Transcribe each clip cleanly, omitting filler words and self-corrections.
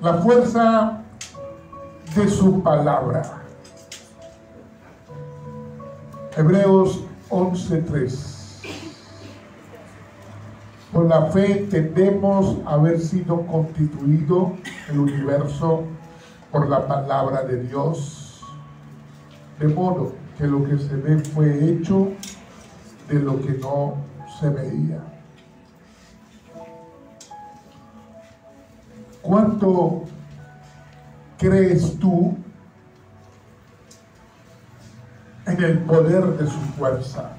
La fuerza de su palabra. Hebreos 11:3. Por la fe entendemos haber sido constituido el universo por la palabra de Dios, de modo que lo que se ve fue hecho de lo que no se veía. ¿Cuánto crees tú en el poder de su fuerza?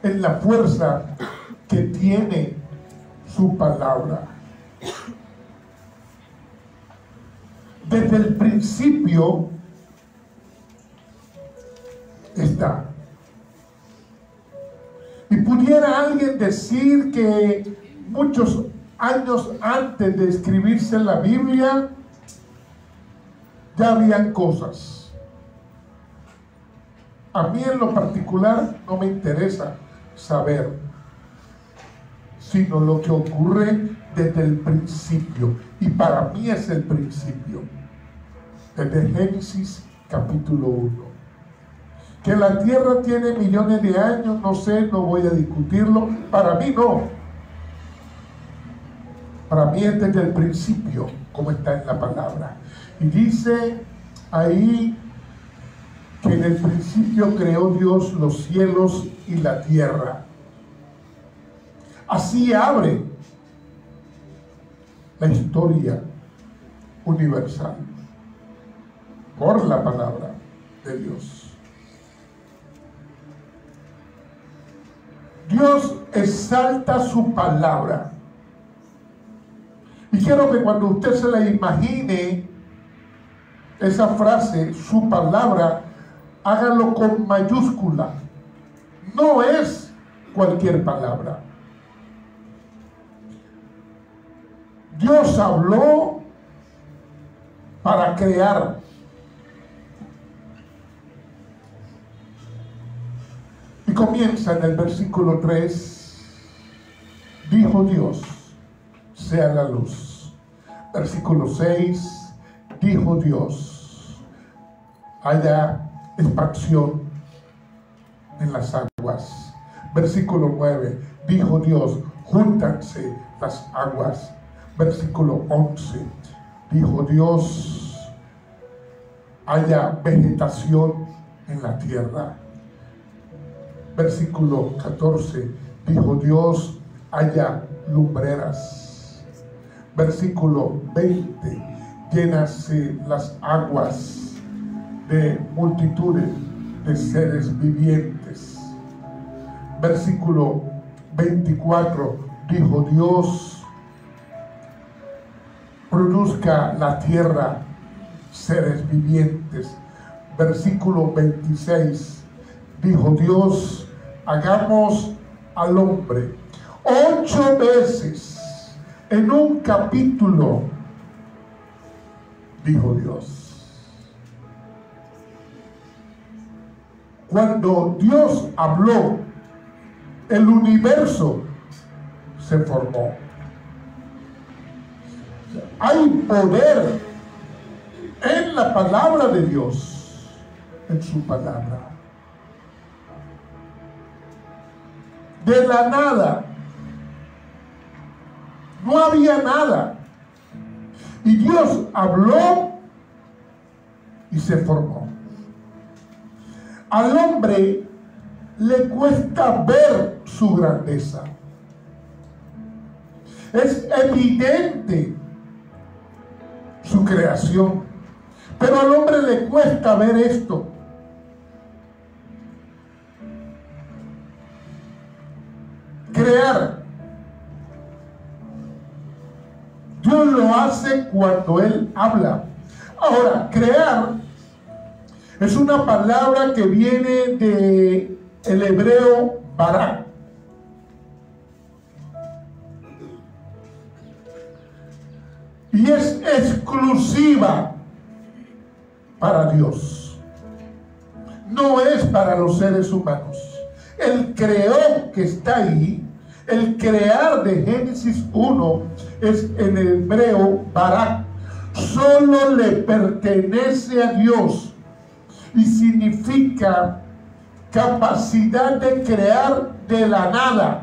En la fuerza que tiene su palabra. Desde el principio está. Y pudiera alguien decir que muchos años antes de escribirse la Biblia ya habían cosas. A mí en lo particular no me interesa saber, sino lo que ocurre desde el principio. Y para mí es el principio. Desde Génesis capítulo 1. Que la tierra tiene millones de años, no sé, no voy a discutirlo. Para mí no. Para mí es desde el principio, como está en la palabra. Y dice ahí que en el principio creó Dios los cielos y la tierra. Así abre la historia universal por la palabra de Dios. Dios exalta su palabra. Y quiero que cuando usted se la imagine, esa frase, su palabra, hágalo con mayúscula. No es cualquier palabra. Dios habló para crear. Y comienza en el versículo 3. Dijo Dios, sea la luz. Versículo 6. Dijo Dios, haya expansión en las aguas. Versículo 9. Dijo Dios, júntanse las aguas. Versículo 11. Dijo Dios, haya vegetación en la tierra. Versículo 14. Dijo Dios, haya lumbreras. Versículo 20. Llénase las aguas de multitudes de seres vivientes. Versículo 24. Dijo Dios, produzca la tierra seres vivientes. Versículo 26. Dijo Dios, hagamos al hombre. 8 veces en un capítulo dijo Dios. Cuando Dios habló, el universo se formó. Hay poder en la palabra de Dios, en su palabra. De la nada, no había nada. Y Dios habló y se formó. Al hombre le cuesta ver su grandeza. Es evidente su creación, pero al hombre le cuesta ver esto. Crear. Dios lo hace cuando Él habla. Ahora, crear es una palabra que viene de el hebreo bara. Y es exclusiva para Dios. No es para los seres humanos. El creó que está ahí El crear de Génesis 1 es en el hebreo barak. Solo le pertenece a Dios y significa capacidad de crear de la nada.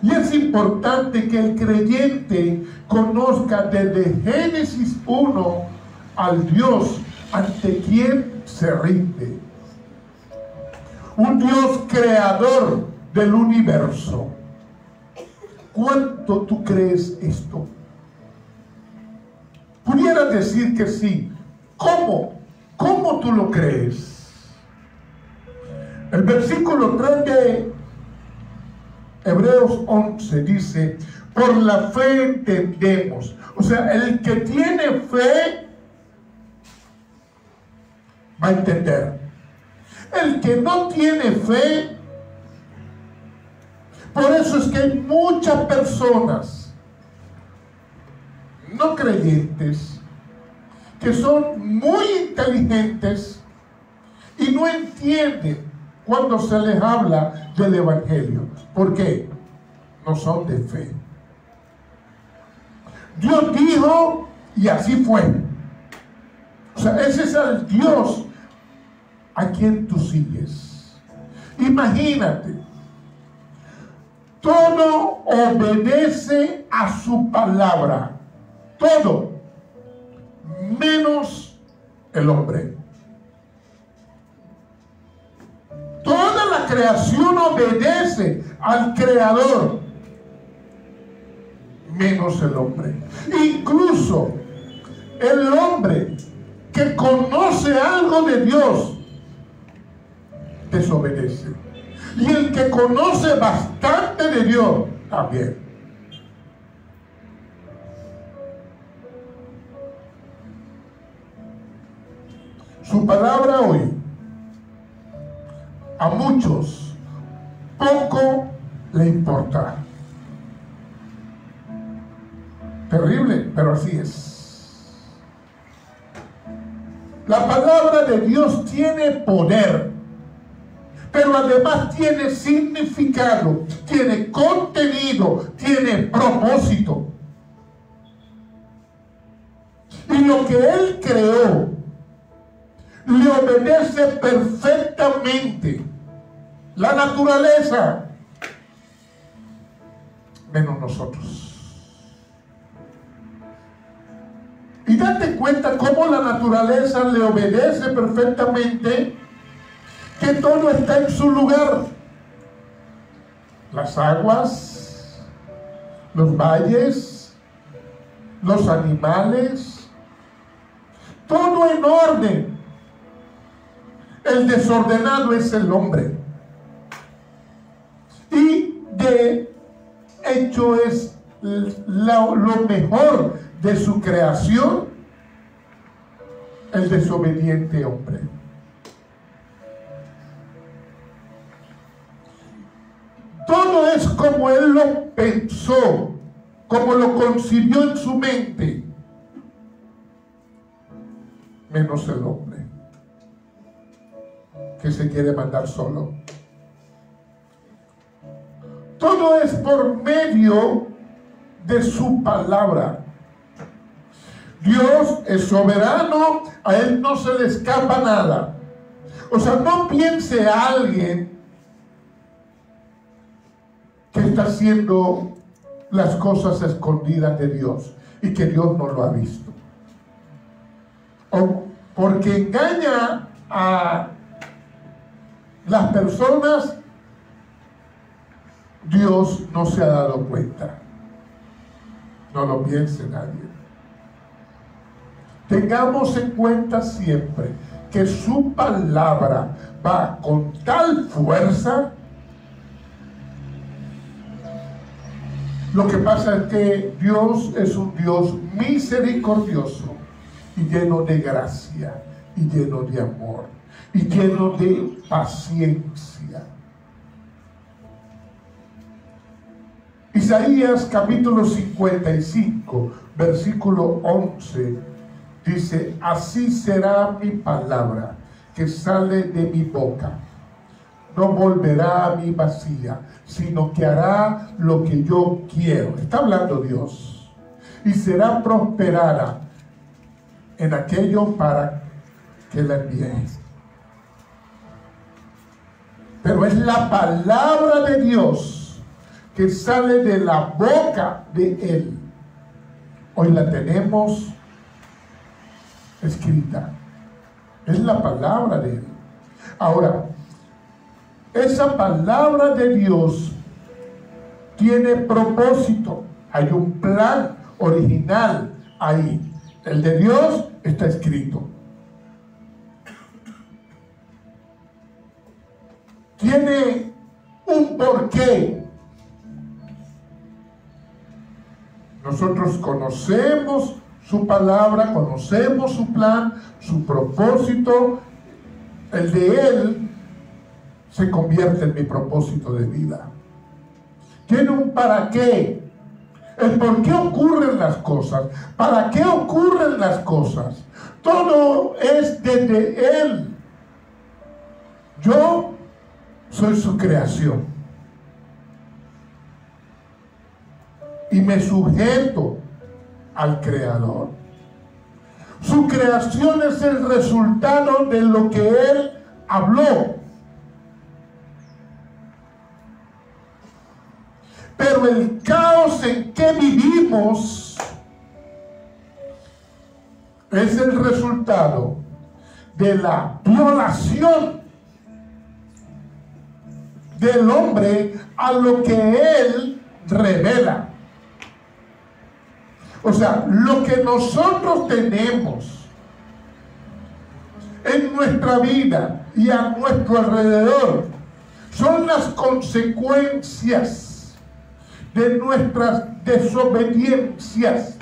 Y es importante que el creyente conozca desde Génesis 1 al Dios ante quien se rinde. Un Dios creador del universo. ¿Cuánto tú crees esto? Pudieras decir que sí. ¿Cómo? ¿Cómo tú lo crees? El versículo 3 de Hebreos 11 dice: por la fe entendemos. O sea, el que tiene fe va a entender. El que no tiene fe, por eso es que hay muchas personas no creyentes que son muy inteligentes y no entienden cuando se les habla del evangelio. ¿Por qué? No son de fe. Dios dijo y así fue. O sea, ese es el Dios a quien tú sigues. Imagínate, todo obedece a su palabra, todo, menos el hombre. Toda la creación obedece al Creador, menos el hombre. Incluso el hombre que conoce algo de Dios desobedece. Y el que conoce bastante de Dios también. Su palabra hoy a muchos poco le importa. Terrible, pero así es. La palabra de Dios tiene poder, pero además tiene significado, tiene contenido, tiene propósito. Y lo que Él creó le obedece perfectamente. La naturaleza, menos nosotros. Y date cuenta cómo la naturaleza le obedece perfectamente, que todo está en su lugar. Las aguas, los valles, los animales, todo en orden. El desordenado es el hombre. Y de hecho es lo mejor de su creación, el desobediente hombre. Todo es como Él lo pensó, como lo concibió en su mente, menos el hombre, que se quiere mandar solo. Todo es por medio de su palabra. Dios es soberano, a Él no se le escapa nada. O sea, no piense alguien que está haciendo las cosas escondidas de Dios y que Dios no lo ha visto. O porque engaña a las personas, Dios no se ha dado cuenta. No lo piense nadie. Tengamos en cuenta siempre que su palabra va con tal fuerza. Lo que pasa es que Dios es un Dios misericordioso y lleno de gracia y lleno de amor y lleno de paciencia. Isaías capítulo 55, versículo 11 dice: así será mi palabra que sale de mi boca. no volverá a mí vacía, sino que hará lo que yo quiero. Está hablando Dios. Y será prosperada en aquello para que la envíe. Pero es la palabra de Dios que sale de la boca de Él. Hoy la tenemos escrita. Es la palabra de Él. Ahora, esa palabra de Dios tiene propósito. Hay un plan original ahí. El de Dios está escrito. Tiene un porqué. Nosotros conocemos su palabra, conocemos su plan, su propósito. El de Él se convierte en mi propósito de vida. Tiene un para qué. El por qué ocurren las cosas. ¿Para qué ocurren las cosas? Todo es desde Él. Yo soy su creación. Y me sujeto al Creador. Su creación es el resultado de lo que Él habló. Pero el caos en que vivimos es el resultado de la violación del hombre a lo que Él revela. O sea, lo que nosotros tenemos en nuestra vida y a nuestro alrededor son las consecuencias de nuestras desobediencias.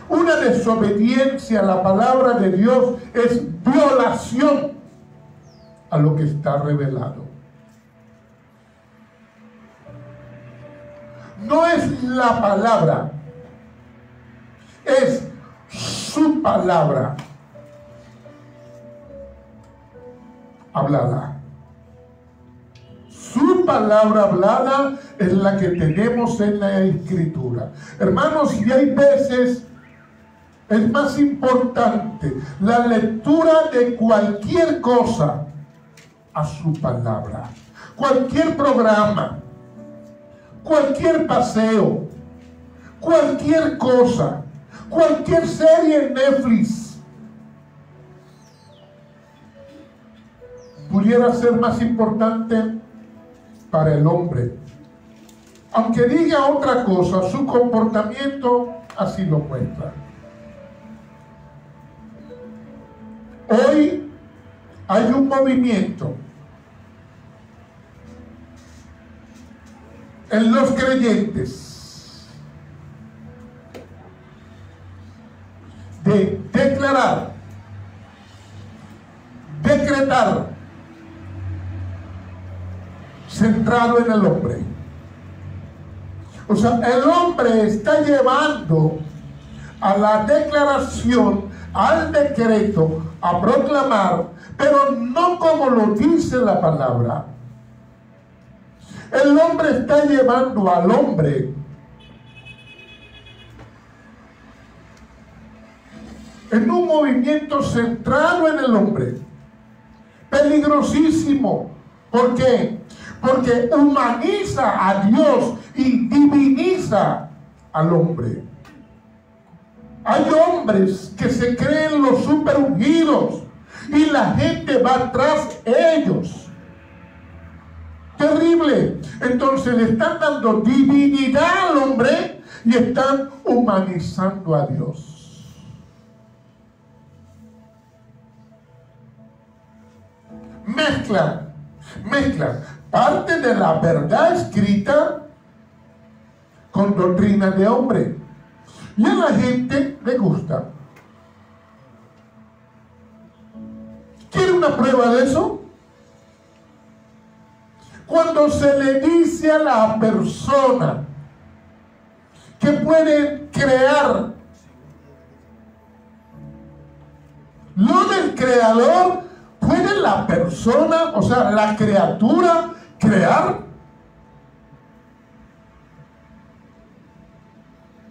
Una desobediencia a la palabra de Dios es violación a lo que está revelado. No es la palabra, es su palabra hablada. Su palabra hablada es la que tenemos en la Escritura. Hermanos, y hay veces es más importante la lectura de cualquier cosa a su palabra. Cualquier programa, cualquier paseo, cualquier cosa, cualquier serie en Netflix pudiera ser más importante para el hombre. Aunque diga otra cosa, su comportamiento así lo muestra. Hoy hay un movimiento en los creyentes de declarar, decretar, centrado en el hombre. O sea, el hombre está llevando a la declaración, al decreto, a proclamar, pero no como lo dice la palabra. El hombre está llevando al hombre en un movimiento centrado en el hombre, peligrosísimo. ¿Por qué? Porque humaniza a Dios y diviniza al hombre. Hay hombres que se creen los super ungidos y la gente va tras ellos. Terrible. Entonces le están dando divinidad al hombre y están humanizando a Dios. Mezclan parte de la verdad escrita con doctrina de hombre. Y a la gente le gusta. ¿Quiere una prueba de eso? Cuando se le dice a la persona que puede crear lo del Creador, ¿Puede la persona, o sea, la criatura, crear?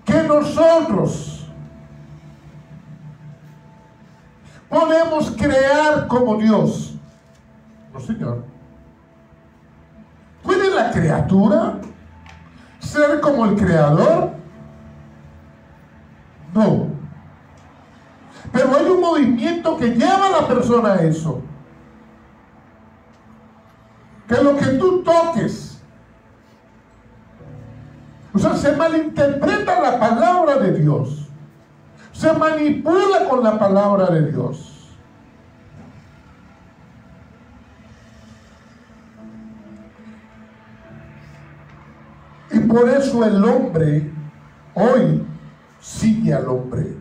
Que nosotros podemos crear como Dios. No, Señor. ¿Puede la criatura ser como el creador? No. Pero hay un movimiento que lleva a la persona a eso. Que lo que tú toques, o sea, se malinterpreta la palabra de Dios. Se manipula con la palabra de Dios. Y por eso el hombre hoy sigue al hombre.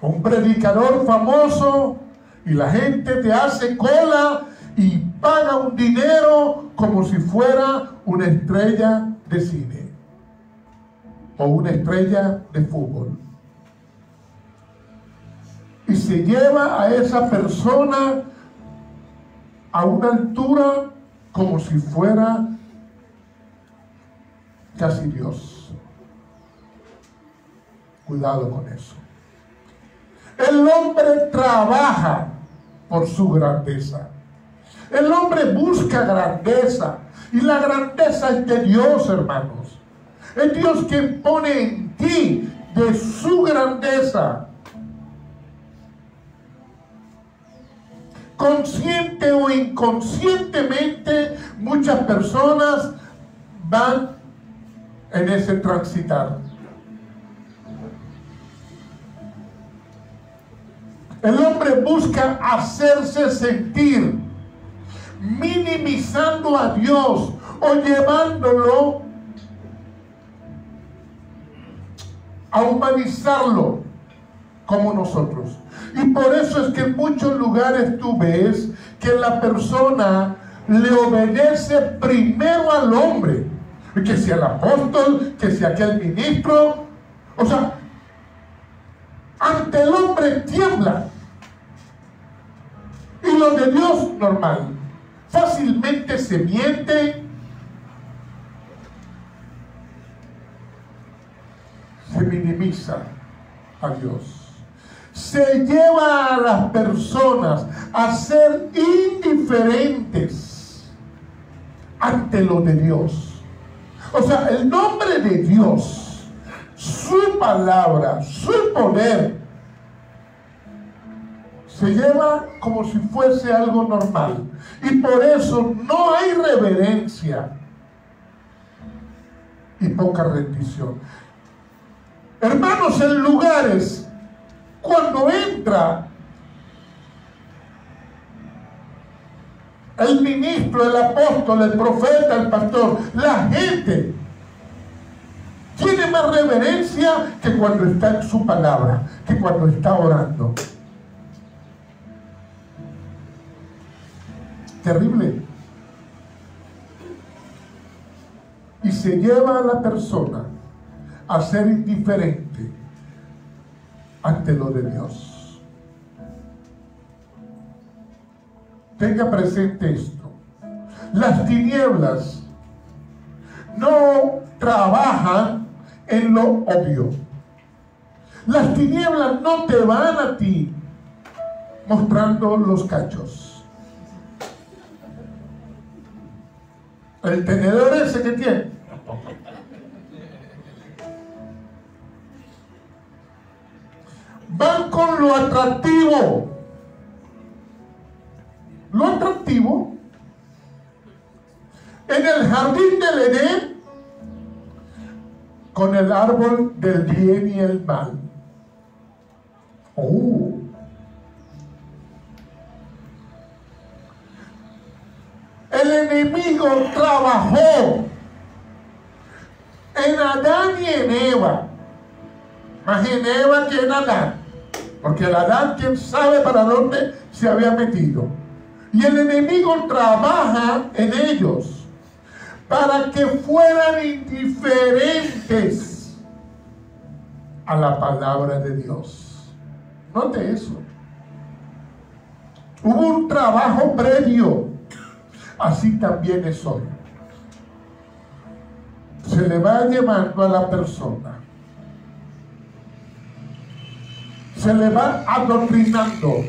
Un predicador famoso y la gente te hace cola y paga un dinero como si fuera una estrella de cine o una estrella de fútbol. Y se lleva a esa persona a una altura como si fuera casi Dios. Cuidado con eso. El hombre trabaja por su grandeza. El hombre busca grandeza. Y la grandeza es de Dios, hermanos. Es Dios quien pone en ti de su grandeza. Consciente o inconscientemente, muchas personas van en ese transitar. El hombre busca hacerse sentir, minimizando a Dios o llevándolo a humanizarlo como nosotros. Y por eso es que en muchos lugares tú ves que la persona le obedece primero al hombre, que sea el apóstol, que sea aquel ministro. O sea, ante el hombre tiembla. Y lo de Dios, normal. Fácilmente se miente, se minimiza a Dios. Se lleva a las personas a ser indiferentes ante lo de Dios. O sea, el nombre de Dios, su palabra, su poder, se lleva como si fuese algo normal. Y por eso no hay reverencia y poca rendición. Hermanos, en lugares, cuando entra el ministro, el apóstol, el profeta, el pastor, la gente tiene más reverencia que cuando está en su palabra, que cuando está orando. Terrible. Y se lleva a la persona a ser indiferente ante lo de Dios. Tenga presente esto. Las tinieblas no trabajan en lo obvio. Las tinieblas no te van a ti mostrando los cachos. El tenedor ese que tiene. Van con lo atractivo. Lo atractivo. En el jardín del Edén, con el árbol del bien y el mal. El enemigo trabajó en Adán y en Eva. Más en Eva que en Adán. Porque el Adán, quién sabe para dónde se había metido. Y el enemigo trabaja en ellos para que fueran indiferentes a la palabra de Dios. Note eso. Hubo un trabajo previo. Así también es hoy. Se le va llevando a la persona. Se le va adoctrinando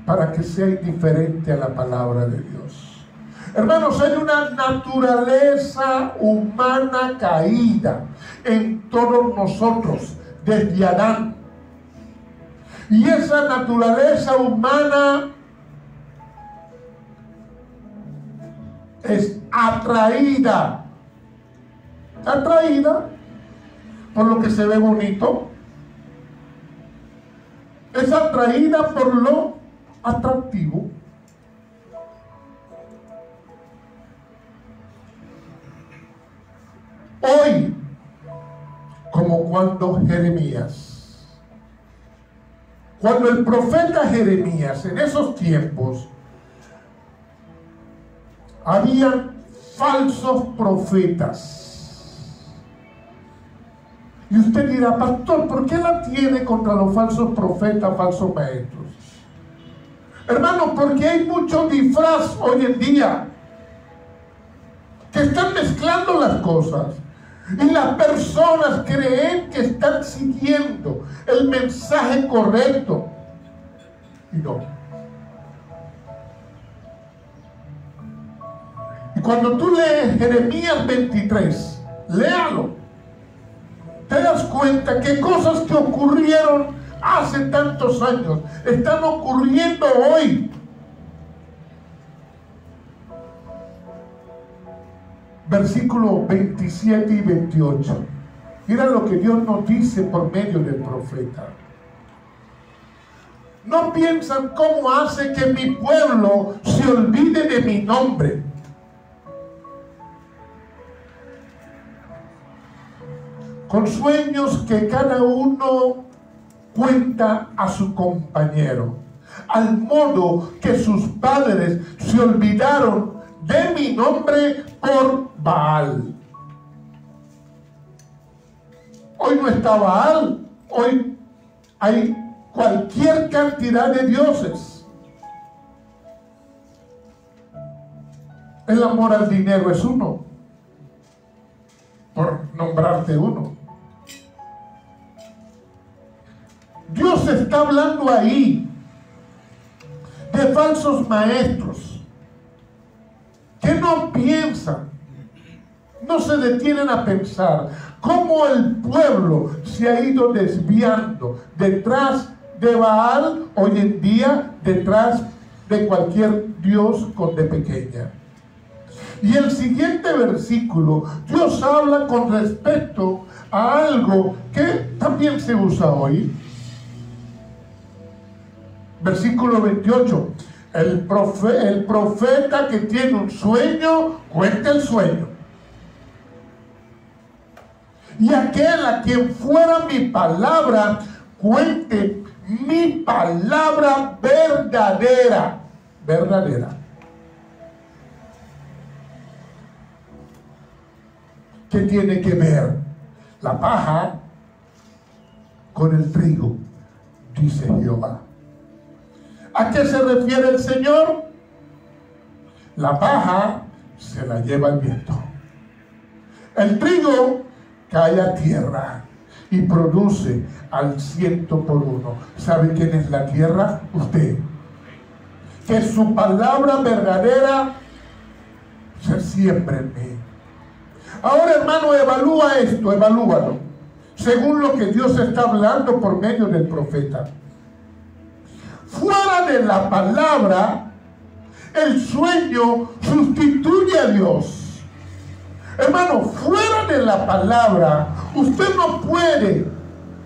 para que sea indiferente a la palabra de Dios. Hermanos, hay una naturaleza humana caída en todos nosotros desde Adán. Y esa naturaleza humana es atraída por lo que se ve bonito, es atraída por lo atractivo. Hoy, como cuando el profeta Jeremías, en esos tiempos, había falsos profetas. Y usted dirá, pastor, ¿por qué la tiene contra los falsos profetas, falsos maestros? Hermano, porque hay mucho disfraz hoy en día que están mezclando las cosas. Y las personas creen que están siguiendo el mensaje correcto. Y no. Y cuando tú lees Jeremías 23, léalo. Te das cuenta que cosas que ocurrieron hace tantos años están ocurriendo hoy. Versículos 27 y 28. Mira lo que Dios nos dice por medio del profeta. No piensan cómo hace que mi pueblo se olvide de mi nombre. Con sueños que cada uno cuenta a su compañero, al modo que sus padres se olvidaron de mi nombre por Baal. Hoy no está Baal, hoy hay cualquier cantidad de dioses. El amor al dinero es uno, por nombrarte uno. Dios está hablando ahí de falsos maestros que no piensan, no se detienen a pensar cómo el pueblo se ha ido desviando detrás de Baal, hoy en día detrás de cualquier dios con D pequeña. Y el siguiente versículo, Dios habla con respecto a algo que también se usa hoy. Versículo 28. El profeta que tiene un sueño, cuenta el sueño. Y aquel a quien fuera mi palabra, cuente mi palabra verdadera. Verdadera. ¿Qué tiene que ver la paja con el trigo? Dice Jehová. ¿A qué se refiere el Señor? La paja se la lleva el viento. El trigo cae a tierra y produce al 100%. ¿Sabe quién es la tierra? Usted. Que su palabra verdadera se siembre en mí. Ahora, hermano, evalúa esto, evalúalo. Según lo que Dios está hablando por medio del profeta. Fuera de la palabra, el sueño sustituye a Dios. Hermano, fuera de la palabra, usted no puede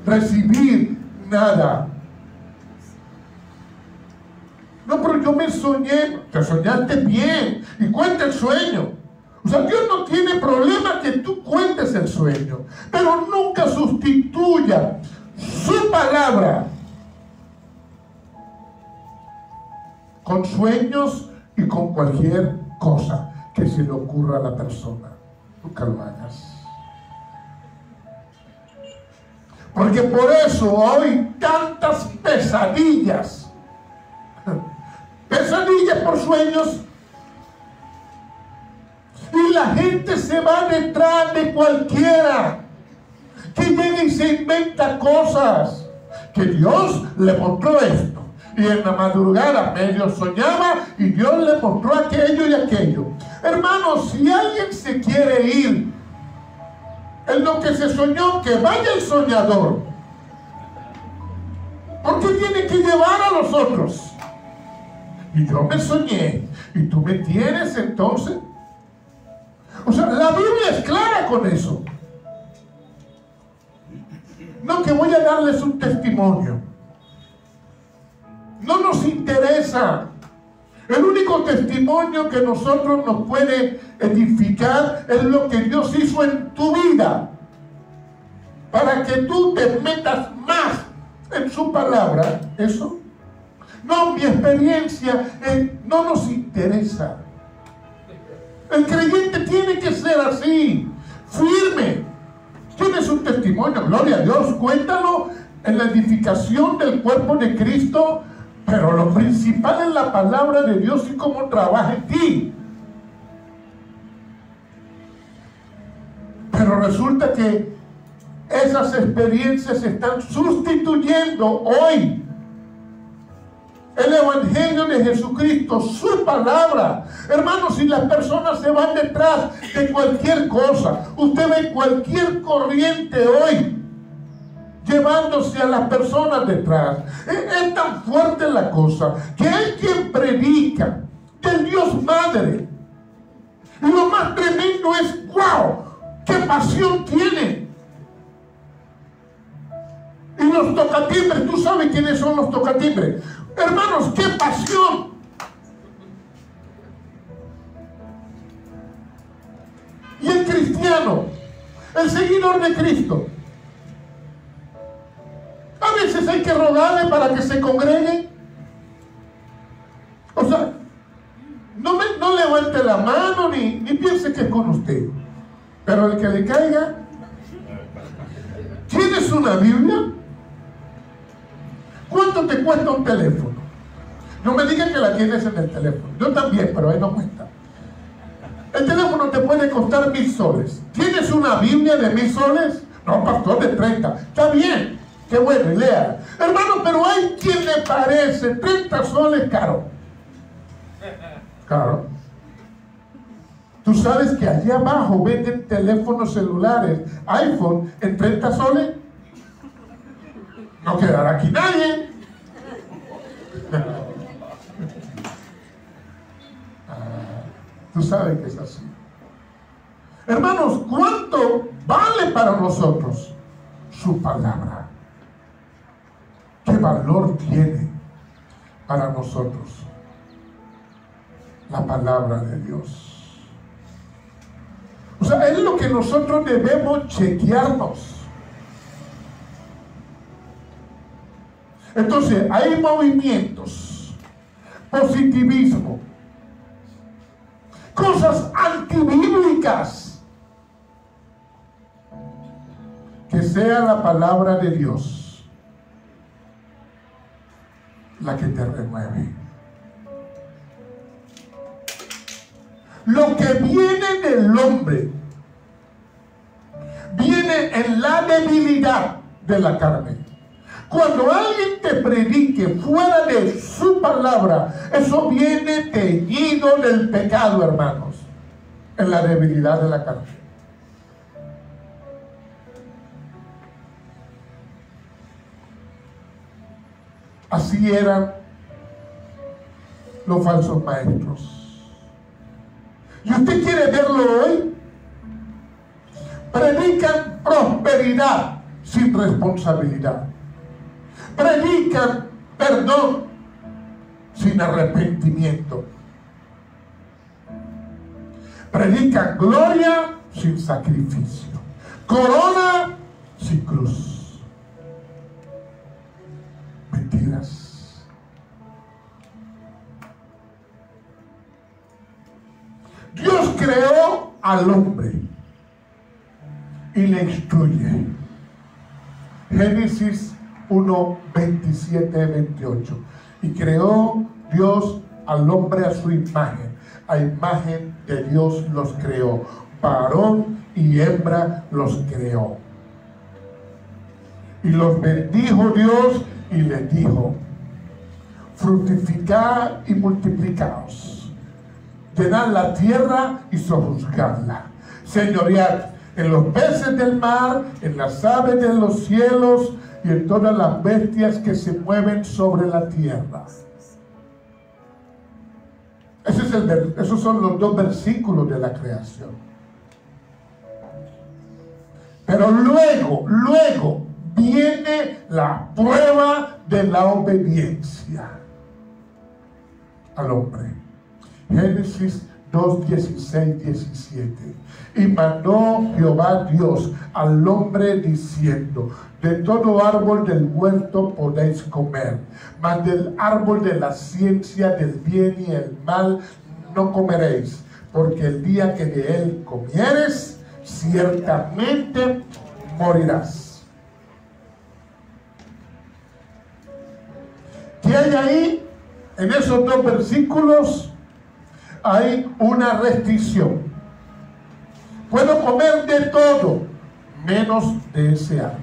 recibir nada. No, pero yo me soñé. Te soñaste bien y cuenta el sueño. O sea, Dios no tiene problema que tú cuentes el sueño, pero nunca sustituya su palabra con sueños y con cualquier cosa que se le ocurra a la persona. Nunca lo hagas. Porque por eso hay tantas pesadillas. Pesadillas por sueños. Y la gente se va detrás de cualquiera que llegue y se inventa cosas. Que Dios le mostró esto. Y en la madrugada medio soñaba y Dios le mostró aquello y aquello. Hermanos, si alguien se quiere ir en lo que se soñó, que vaya el soñador. Porque tiene que llevar a los otros. Y yo me soñé y tú me tienes entonces. O sea, la Biblia es clara con eso. No que voy a darles un testimonio. No nos interesa. El único testimonio que nosotros nos puede edificar es lo que Dios hizo en tu vida. Para que tú te metas más en su palabra. Eso. No, mi experiencia no nos interesa. El creyente tiene que ser así, firme. Tienes un testimonio, gloria a Dios, cuéntalo en la edificación del cuerpo de Cristo, pero lo principal es la palabra de Dios y cómo trabaja en ti. Pero resulta que esas experiencias se están sustituyendo hoy el Evangelio de Jesucristo, su palabra. Hermanos, si las personas se van detrás de cualquier cosa, usted ve cualquier corriente hoy llevándose a las personas detrás. Es tan fuerte la cosa que hay quien predica del Dios Madre. Y lo más tremendo es, ¡wow! ¡Qué pasión tiene! Y los tocatimbres, ¿tú sabes quiénes son los tocatimbres? Hermanos, qué pasión. Y el cristiano, el seguidor de Cristo, a veces hay que rogarle para que se congreguen. O sea, no levante la mano ni piense que es con usted. Pero el que le caiga, ¿tienes una Biblia? ¿Cuánto te cuesta un teléfono? No me digan que la tienes en el teléfono. Yo también, pero ahí no cuesta. El teléfono te puede costar 1000 soles. ¿Tienes una Biblia de 1000 soles? No, pastor, de 30. Está bien, qué bueno, y lea. Hermano, pero hay quien le parece 30 soles caro. Caro. Tú sabes que allí abajo venden teléfonos celulares, iPhone, en 30 soles. No quedará aquí nadie. Tú sabes que es así. Hermanos, ¿cuánto vale para nosotros su palabra? ¿Qué valor tiene para nosotros la palabra de Dios? O sea, es lo que nosotros debemos chequearnos. Entonces, hay movimientos, positivismo, cosas antibíblicas. Que sea la palabra de Dios la que te remueve. Lo que viene del hombre viene en la debilidad de la carne. Cuando alguien te predique fuera de su palabra, eso viene teñido del pecado, hermanos, en la debilidad de la carne. Así eran los falsos maestros. ¿Y usted quiere verlo hoy? Predican prosperidad sin responsabilidad. Predican perdón sin arrepentimiento. Predican gloria sin sacrificio. Corona sin cruz. Mentiras. Dios creó al hombre y le instruye. Génesis 1, 27, 28. Y creó Dios al hombre a su imagen. A imagen de Dios los creó. Varón y hembra los creó. Y los bendijo Dios y les dijo: fructificad y multiplicaos, llenad la tierra y sojuzgadla, señoread en los peces del mar, en las aves de los cielos y en todas las bestias que se mueven sobre la tierra. Esos son los dos versículos de la creación. Pero luego viene la prueba de la obediencia al hombre. Génesis 2, 16, 17. Y mandó Jehová Dios al hombre diciendo: de todo árbol del huerto podéis comer, mas del árbol de la ciencia del bien y el mal no comeréis, porque el día que de él comieres, ciertamente morirás. ¿Qué hay ahí? En esos dos versículos hay una restricción. Puedo comer de todo, menos de ese árbol.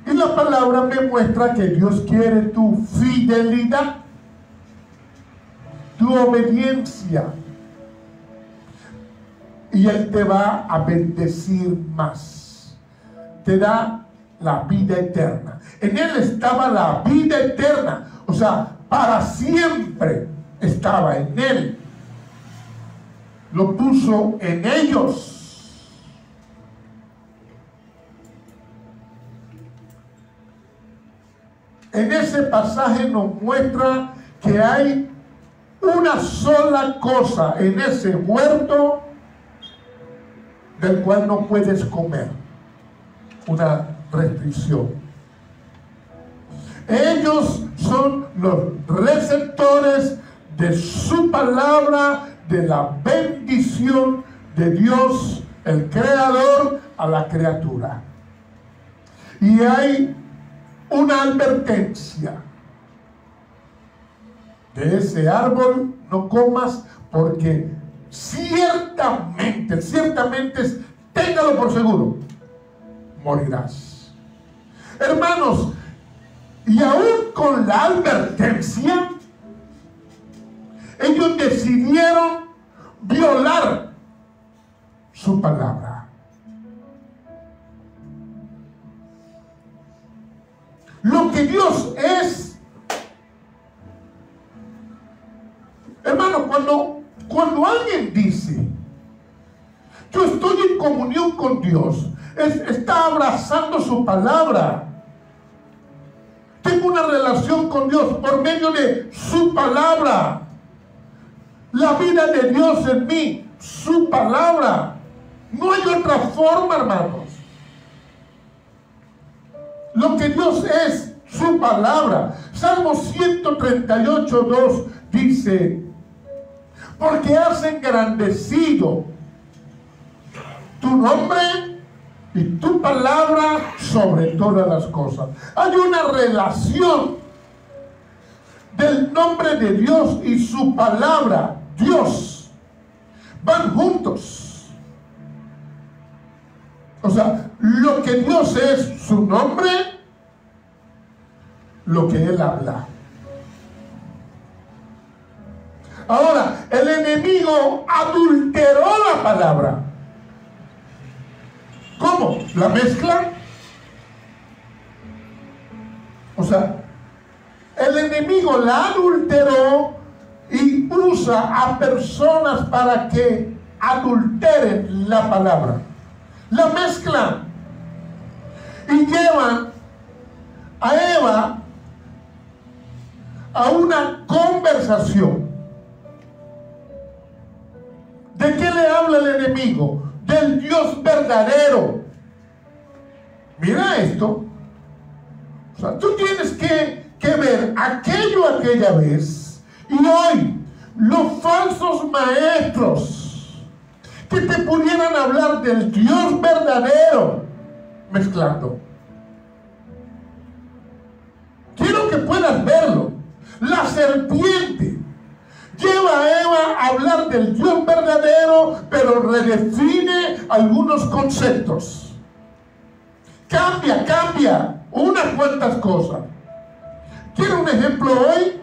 Y la palabra me muestra que Dios quiere tu fidelidad, tu obediencia. Y Él te va a bendecir más. Te da la vida eterna. En Él estaba la vida eterna. O sea, para siempre estaba en Él. Lo puso en ellos. En ese pasaje nos muestra que hay una sola cosa en ese huerto del cual no puedes comer. Una restricción. Ellos son los receptores de su palabra, de la bendición de Dios, el Creador, a la criatura. Y hay una advertencia: de ese árbol no comas, porque ciertamente, téngalo por seguro, morirás. Hermanos, y aún con la advertencia, ellos decidieron violar su palabra. Lo que Dios es, hermano, cuando alguien dice: yo estoy en comunión con Dios, está abrazando su palabra. Tengo una relación con Dios por medio de su palabra. La vida de Dios en mí, su palabra. No hay otra forma, hermanos. Lo que Dios es, su palabra. Salmo 138, 2 dice: porque has engrandecido tu nombre y tu palabra sobre todas las cosas. Hay una relación del nombre de Dios y su palabra. Dios van juntos. O sea, lo que Dios es, su nombre, lo que Él habla. Ahora, el enemigo adulteró la palabra. ¿Cómo? ¿La mezcla? O sea, el enemigo la adulteró y usa a personas para que adulteren la palabra. La mezclan y llevan a Eva a una conversación. ¿De qué le habla el enemigo? Del Dios verdadero. Mira esto. O sea, tú tienes que ver aquella vez y hoy los falsos maestros que te pudieran hablar del Dios verdadero, mezclando. Quiero que puedas verlo. La serpiente lleva a Eva a hablar del Dios verdadero, pero redefine algunos conceptos. Cambia unas cuantas cosas. ¿Quiero un ejemplo hoy?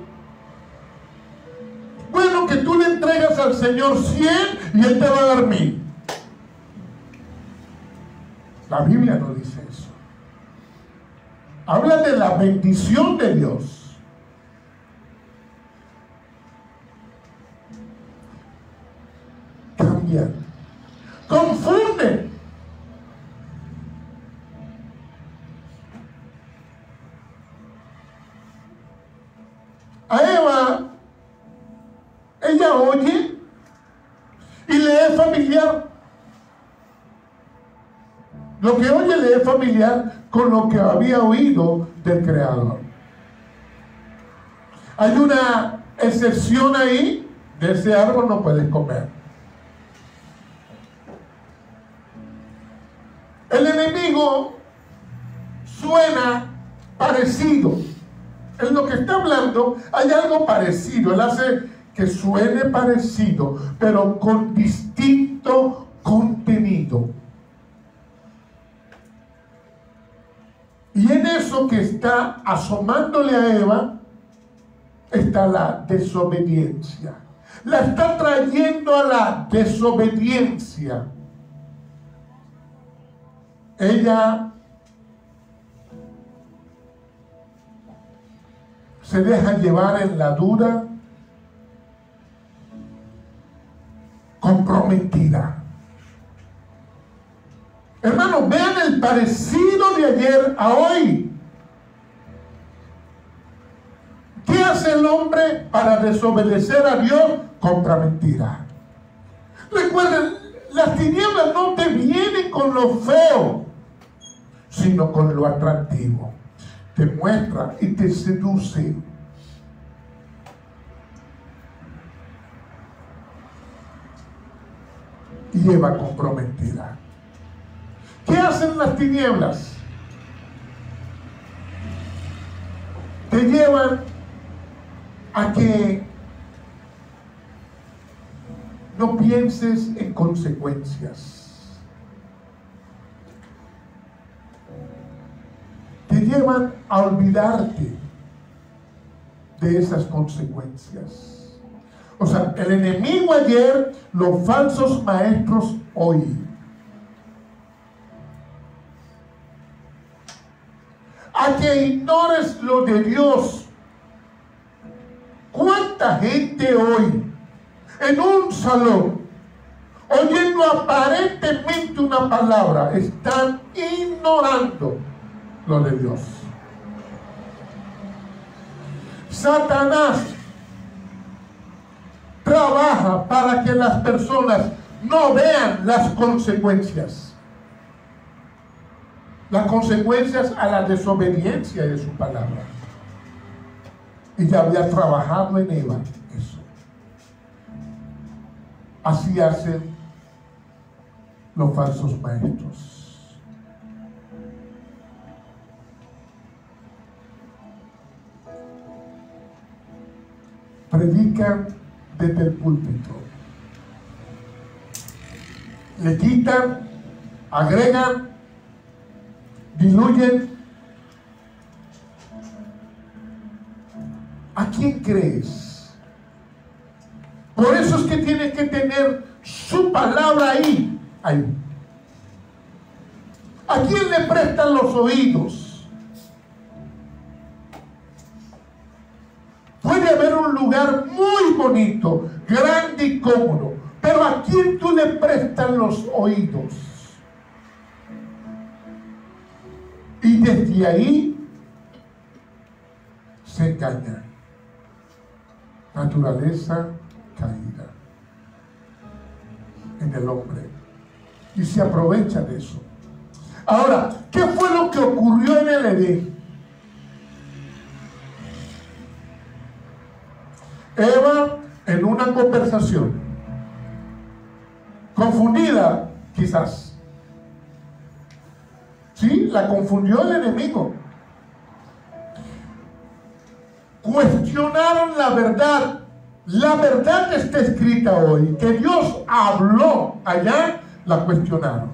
Bueno, que tú le entregas al Señor 100 y Él te va a dar 1000. La Biblia no dice eso. Habla de la bendición de Dios. Cambian, confunden. A Eva, ella oye y le es familiar. Lo que oye le es familiar con lo que había oído del Creador. Hay una excepción ahí: de ese árbol no puedes comer. El enemigo suena parecido. En lo que está hablando hay algo parecido. Él hace que suene parecido, pero con distinto contenido. Y en eso que está asomándole a Eva está la desobediencia. La está trayendo a la desobediencia. Ella se deja llevar en la dura, comprometida. Hermanos, vean el parecido de ayer a hoy. ¿Qué hace el hombre para desobedecer a Dios? Compra mentira. Recuerden, las tinieblas no te vienen con lo feo, sino con lo atractivo. Te muestra y te seduce. Y Eva comprometida. ¿Qué hacen las tinieblas? Te llevan a que no pienses en consecuencias. Te llevan a olvidarte de esas consecuencias. O sea, el enemigo ayer, los falsos maestros hoy. A que ignores lo de Dios. ¿Cuánta gente hoy en un salón, oyendo aparentemente una palabra, están ignorando lo de Dios? Satanás trabaja para que las personas no vean las consecuencias. Las consecuencias a la desobediencia de su palabra. Y ya había trabajado en Eva eso. Así hacen los falsos maestros. Predican desde el púlpito. Le quitan, agregan, diluyen. ¿A quién crees? Por eso es que tienes que tener su palabra ahí. ¿A quién le prestan los oídos? Puede haber un lugar muy bonito, grande y cómodo, pero ¿a quién tú le prestas los oídos? Y desde ahí se engaña. Naturaleza caída en el hombre. Y se aprovecha de eso. Ahora, ¿qué fue lo que ocurrió en el Edén? Eva, en una conversación Confundida, quizás. Sí, la confundió el enemigo. Cuestionaron la verdad. La verdad que está escrita hoy, que Dios habló allá, la cuestionaron.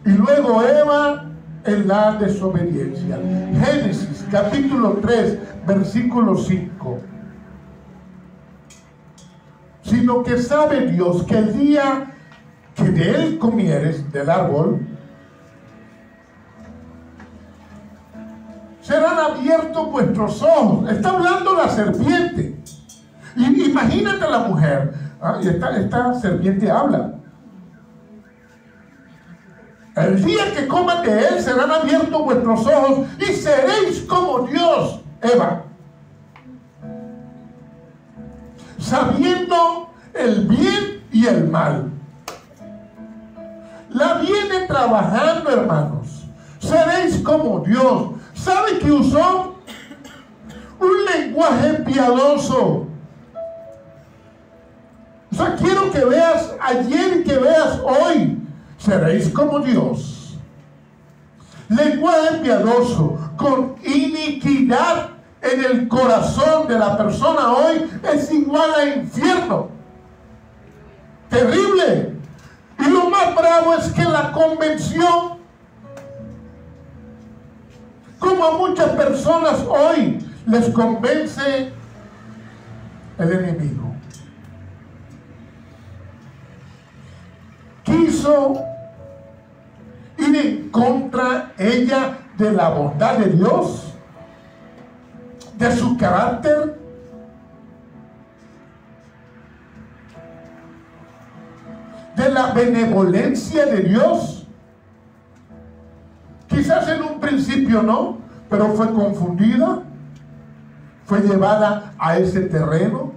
Y luego Eva en la desobediencia. Génesis capítulo 3, versículo 5. Sino que sabe Dios que el día que de él comieres del árbol, serán abiertos vuestros ojos. Está hablando la serpiente. Y imagínate la mujer. Y esta serpiente habla. El día que coman de él serán abiertos vuestros ojos y seréis como Dios, Eva, sabiendo el bien y el mal. La viene trabajando, hermanos. Seréis como Dios. ¿Sabe que usó un lenguaje piadoso? O sea, quiero que veas ayer y que veas hoy. Seréis como Dios. Lenguaje piadoso, con iniquidad en el corazón de la persona hoy, es igual a infierno. Terrible. Y lo más bravo es que la convención, como a muchas personas hoy, les convence el enemigo. Quiso ir en contra ella de la bondad de Dios, de su carácter, de la benevolencia de Dios. Quizás en un principio no, pero fue confundida, fue llevada a ese terreno.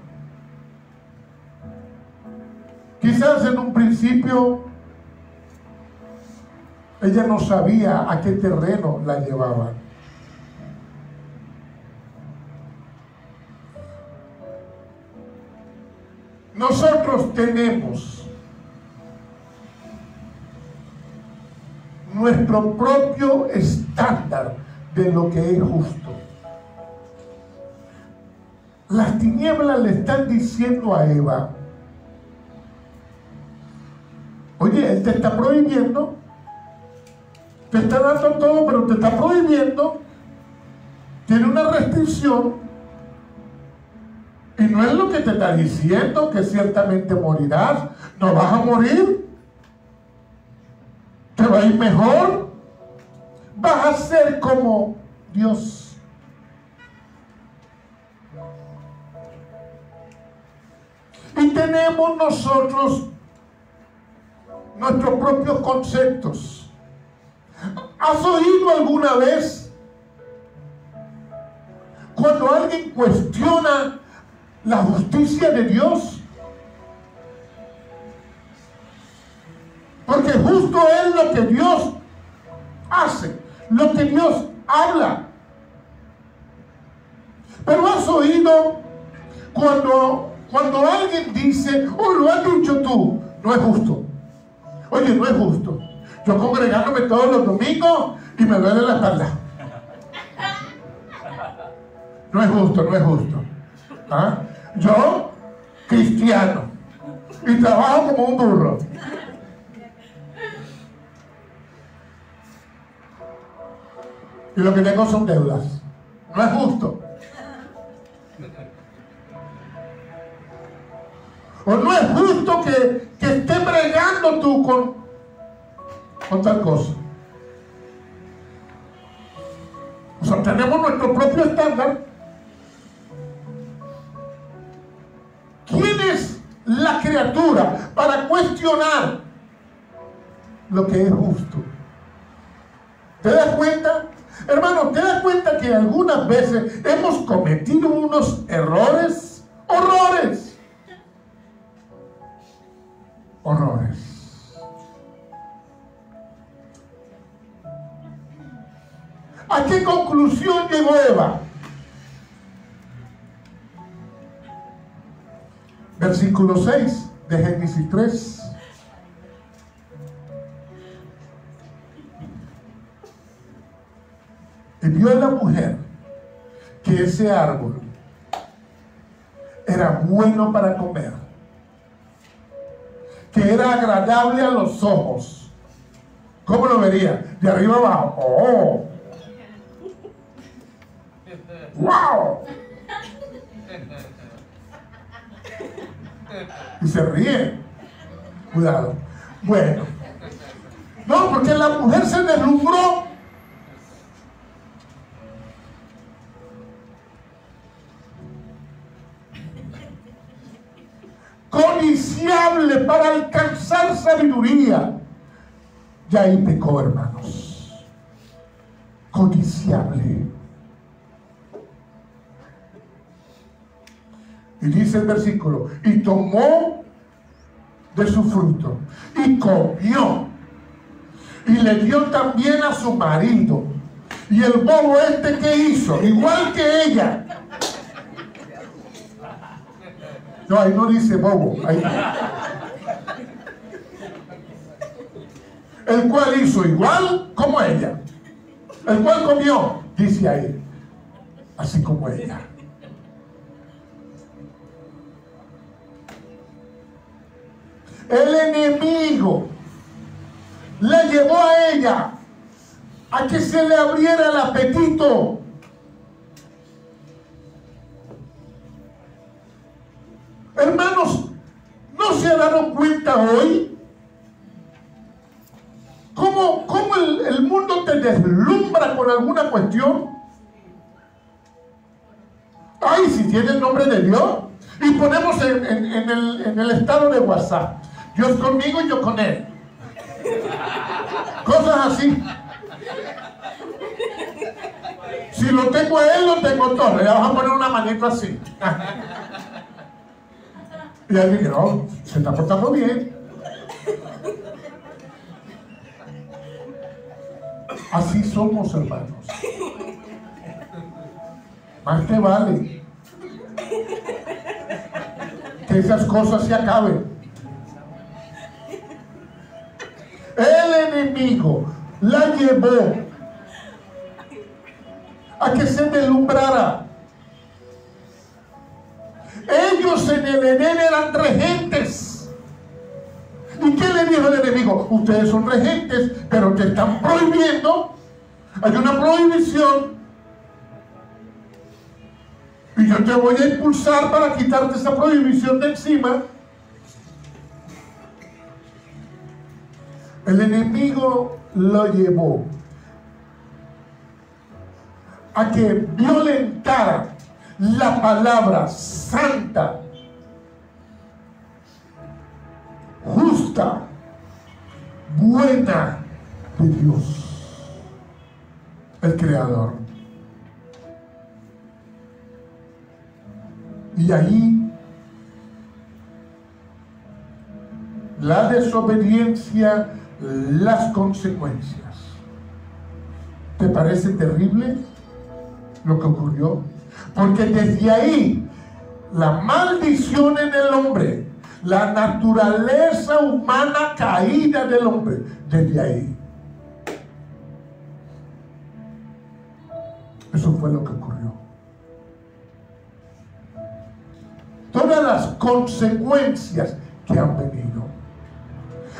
Quizás en un principio ella no sabía a qué terreno la llevaba. Nosotros tenemos nuestro propio estándar de lo que es justo. Las tinieblas le están diciendo a Eva: oye, él te está prohibiendo, te está dando todo, pero te está prohibiendo, tiene una restricción, y no es lo que te está diciendo, que ciertamente morirás. No vas a morir, te va a ir mejor, vas a ser como Dios. Y tenemos nosotros nuestros propios conceptos. ¿Has oído alguna vez cuando alguien cuestiona la justicia de Dios? Porque justo es lo que Dios hace, lo que Dios habla. Pero has oído cuando alguien dice: oh, lo has dicho tú, no es justo. Oye, no es justo. Yo congregándome todos los domingos y me duele la espalda. No es justo, no es justo. ¿Ah? Yo, cristiano, y trabajo como un burro. Y lo que tengo son deudas. No es justo. O no es justo que estés bregando tú con tal cosa. O sea, tenemos nuestro propio estándar. ¿Quién es la criatura para cuestionar lo que es justo? ¿Te das cuenta? Hermano, ¿te das cuenta que algunas veces hemos cometido unos errores? ¡Horrores! Horrores. ¿A qué conclusión llegó Eva? Versículo 6. de Génesis 3. Y vio la mujer que ese árbol era bueno para comer, que era agradable a los ojos. ¿Cómo lo vería? De arriba abajo. ¡Oh! ¡Wow! Y se ríe. Cuidado. Bueno. No, porque la mujer se deslumbró. Codiciable para alcanzar sabiduría. Y ahí pecó, hermanos. Codiciable. Y dice el versículo, y tomó de su fruto y comió y le dio también a su marido. Y el bobo este, ¿qué hizo? Igual que ella. No, ahí no dice bobo. Ahí. El cual hizo igual como ella. El cual comió, dice ahí, así como ella. El enemigo le llevó a ella a que se le abriera el apetito. Hermanos, ¿no se han dado cuenta hoy cómo el mundo te deslumbra con alguna cuestión? Ay, si tiene el nombre de Dios. Y ponemos en el estado de WhatsApp, Dios conmigo y yo con él. Cosas así. Si lo tengo a él, lo tengo todo. Le vamos a poner una manito así. Y alguien dice, no, se está portando bien. Así somos, hermanos. Más te vale que esas cosas se acaben. El enemigo la llevó a que se deslumbrara. Ellos en el Edén eran regentes. ¿Y qué le dijo el enemigo? Ustedes son regentes, pero te están prohibiendo. Hay una prohibición. Y yo te voy a impulsar para quitarte esa prohibición de encima. El enemigo lo llevó a que violentara la palabra santa, justa, buena de Dios, el Creador. Y ahí la desobediencia, las consecuencias. ¿Te parece terrible lo que ocurrió? Porque desde ahí la maldición en el hombre, la naturaleza humana caída del hombre, desde ahí. Eso fue lo que ocurrió. Todas las consecuencias que han venido.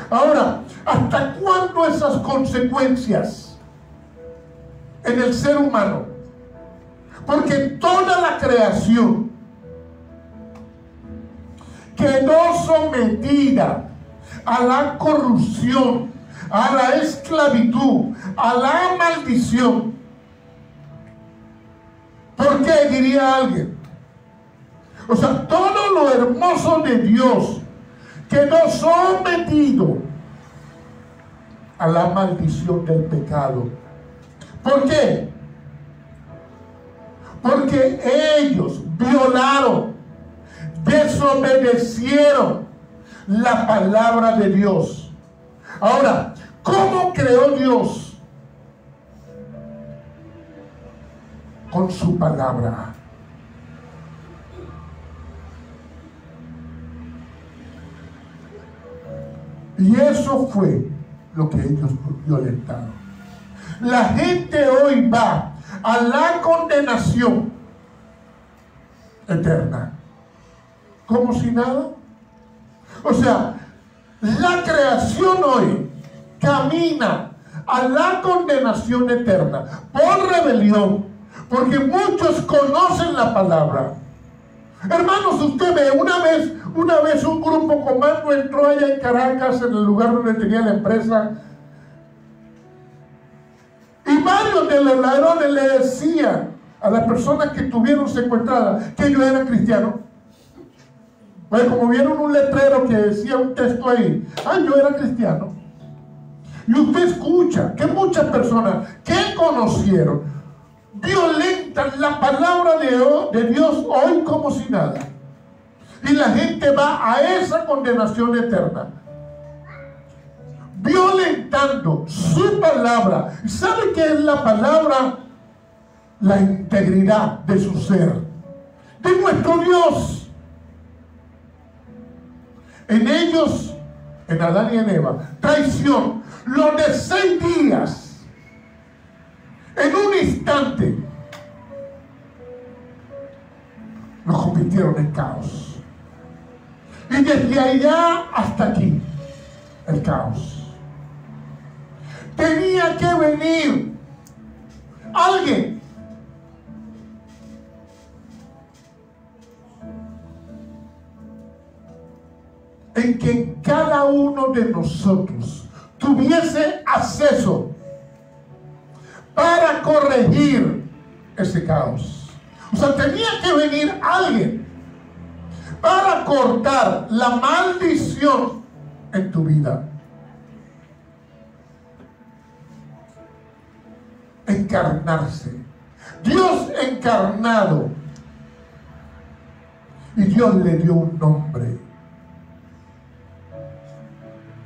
Ahora, ¿hasta cuándo esas consecuencias en el ser humano? Porque toda la creación quedó sometida a la corrupción, a la esclavitud, a la maldición. ¿Por qué? Diría alguien. O sea, todo lo hermoso de Dios quedó sometido a la maldición del pecado. ¿Por qué? Porque ellos violaron, desobedecieron la palabra de Dios. Ahora, ¿cómo creó Dios? Con su palabra. Y eso fue lo que ellos violentaron. La gente hoy va a la condenación eterna como si nada. O sea, la creación hoy camina a la condenación eterna por rebelión, porque muchos conocen la palabra. Hermanos, usted ve, una vez un grupo comando entró allá en Caracas, en el lugar donde tenía la empresa, y varios de los ladrones le decían a las personas que estuvieron secuestradas que ellos eran cristianos. Pues como vieron un letrero que decía un texto ahí, yo era cristiano. Y usted escucha que muchas personas que conocieron violentan la palabra de Dios hoy como si nada. Y la gente va a esa condenación eterna, violentando su palabra. ¿Sabe qué es la palabra? La integridad de su ser, de nuestro Dios. En ellos, en Adán y en Eva, traición. Los de 6 días, en un instante, los convirtieron en caos. Y desde allá hasta aquí, el caos. Tenía que venir alguien en que cada uno de nosotros tuviese acceso para corregir ese caos. O sea, tenía que venir alguien para cortar la maldición en tu vida. Encarnarse. Dios encarnado. Y Dios le dio un nombre.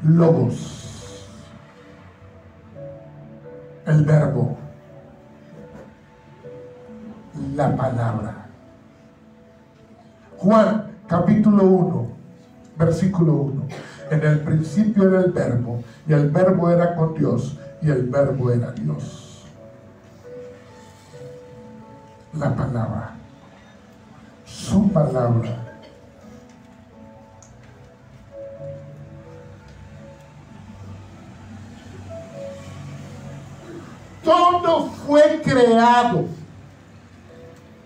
Logos. El verbo, la palabra. Juan capítulo 1, versículo 1. En el principio era el verbo, y el verbo era con Dios, y el verbo era Dios. La palabra, su palabra. Todo fue creado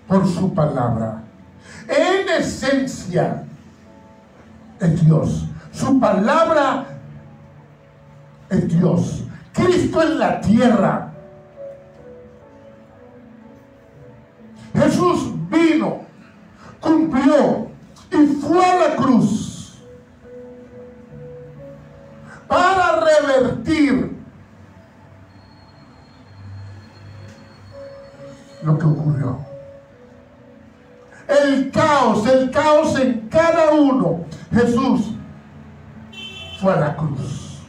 por su palabra. En esencia es Dios. Su palabra es Dios. Cristo en la tierra. Jesús vino, cumplió y fue a la cruz para revertir lo que ocurrió. El caos en cada uno. Jesús fue a la cruz.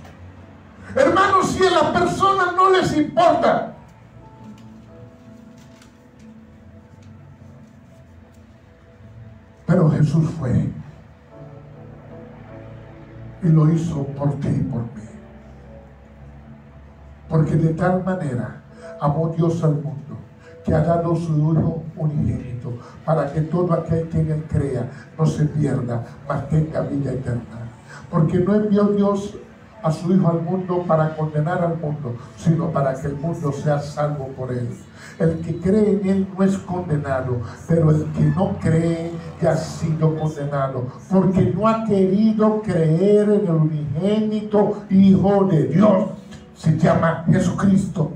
Hermanos, si a las personas no les importa, pero Jesús fue y lo hizo por ti y por mí. Porque de tal manera amó Dios al mundo, que ha dado su Hijo unigénito, para que todo aquel que en él crea no se pierda, mas tenga vida eterna. Porque no envió Dios a su Hijo al mundo para condenar al mundo, sino para que el mundo sea salvo por él. El que cree en él no es condenado, pero el que no cree ya ha sido condenado, porque no ha querido creer en el unigénito Hijo de Dios. Se llama Jesucristo.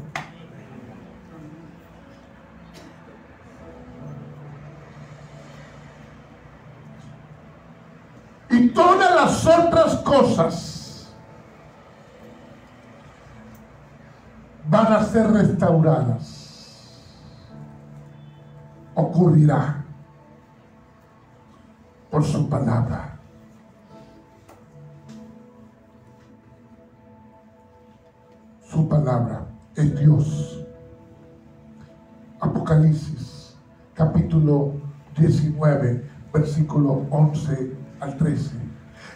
Y todas las otras cosas van a ser restauradas. Ocurrirá por su palabra. Su palabra es Dios. Apocalipsis capítulo 19, versículo 11 al 13.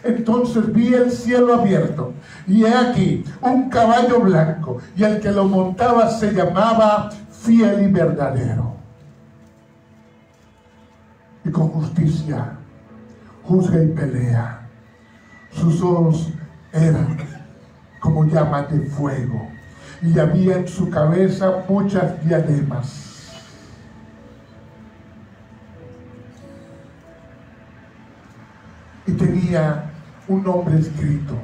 Entonces vi el cielo abierto, y he aquí un caballo blanco, y el que lo montaba se llamaba Fiel y Verdadero. Y con justicia juzga y pelea. Sus ojos eran como llamas de fuego, y había en su cabeza muchas diademas. Y tenía un nombre escrito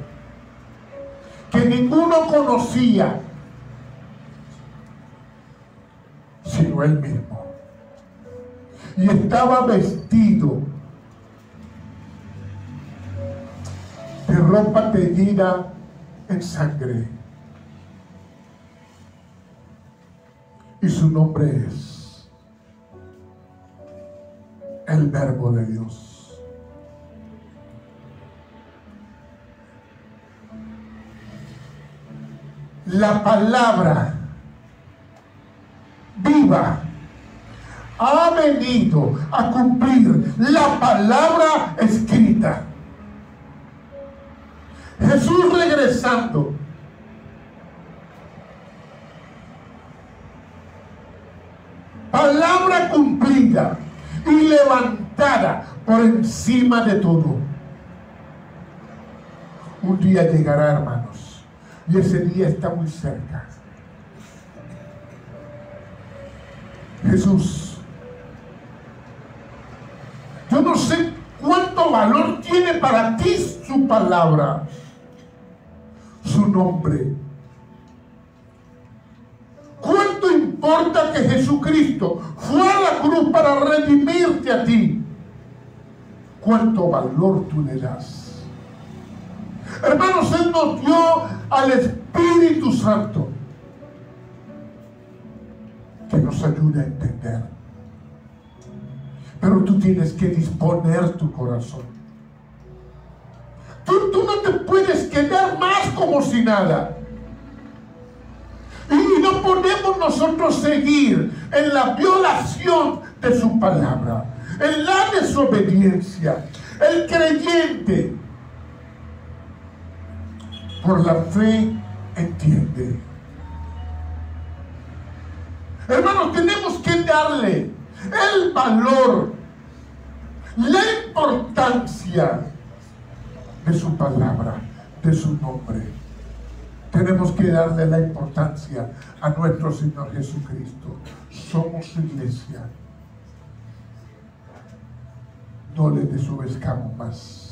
que ninguno conocía sino él mismo. Y estaba vestido de ropa teñida en sangre. Y su nombre es el Verbo de Dios. La palabra viva ha venido a cumplir la palabra escrita. Jesús regresando, palabra cumplida y levantada por encima de todo. Un día llegará, hermanos, y ese día está muy cerca. Jesús, yo no sé cuánto valor tiene para ti su palabra, su nombre. ¿Cuánto importa que Jesucristo fue a la cruz para redimirte a ti? ¿Cuánto valor tú le das? Hermanos, Él nos dio al Espíritu Santo que nos ayude a entender. Pero tú tienes que disponer tu corazón. Tú no te puedes quedar más como si nada. Y no podemos nosotros seguir en la violación de su palabra, en la desobediencia. El creyente por la fe entiende. Hermanos, tenemos que darle el valor, la importancia de su palabra, de su nombre. Tenemos que darle la importancia a nuestro Señor Jesucristo. Somos su iglesia. No le desobedezcamos más.